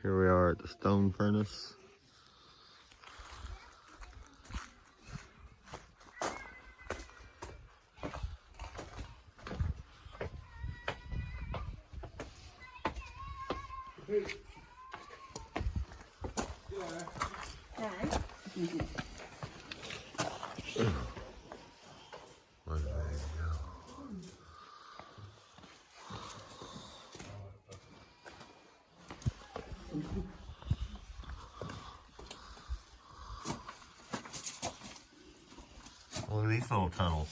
Here we are at the stone furnace. Look at these little tunnels.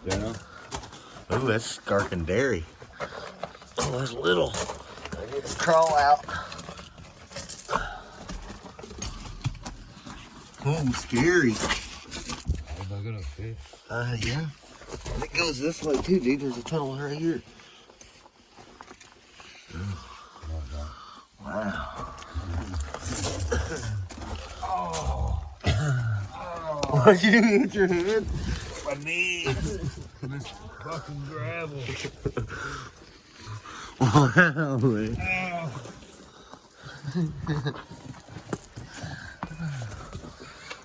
Yeah. Ooh, that's Skark and Dairy. Oh, that's little. I get to crawl out. Oh, scary. Am I gonna fish? Yeah. And it goes this way too, dude. There's a tunnel right here. Wow. Oh. What'd you do? Hit your head? My knees. This fucking gravel. Wow, man. Ow.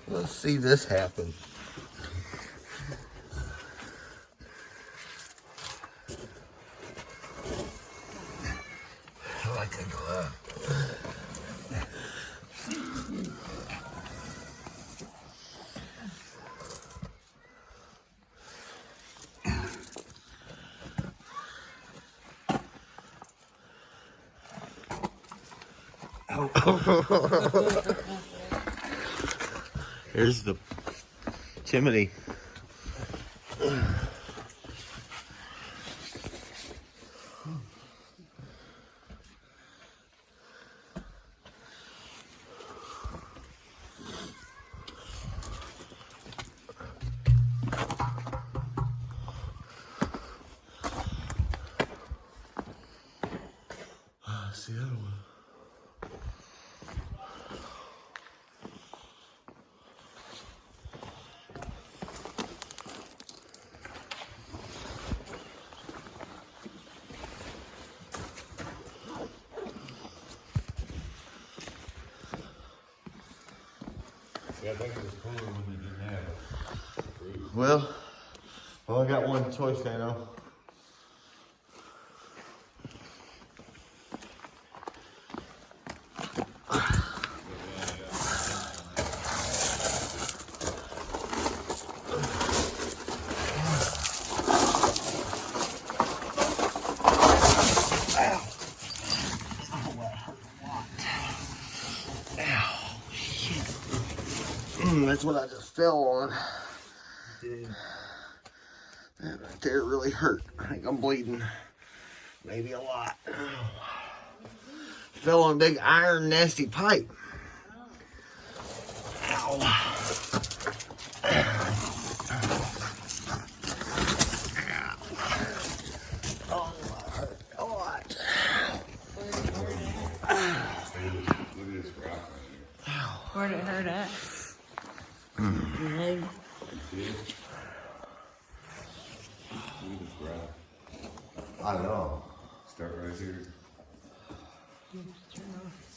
Let's see this happen. I like to go up. Here's the chimney. That's the other one. Yeah, I think it was cooler when you didn't have it. Well, I got one choice now. That's what I just fell on. That right there really hurt. I think I'm bleeding. Maybe a lot. Fell on a big iron nasty pipe. Ow. Oh, that hurt a lot. Look at this rock right here. Where'd it hurt at? Your leg. You see it? Look at this rock. I know. Start right here. Turn off.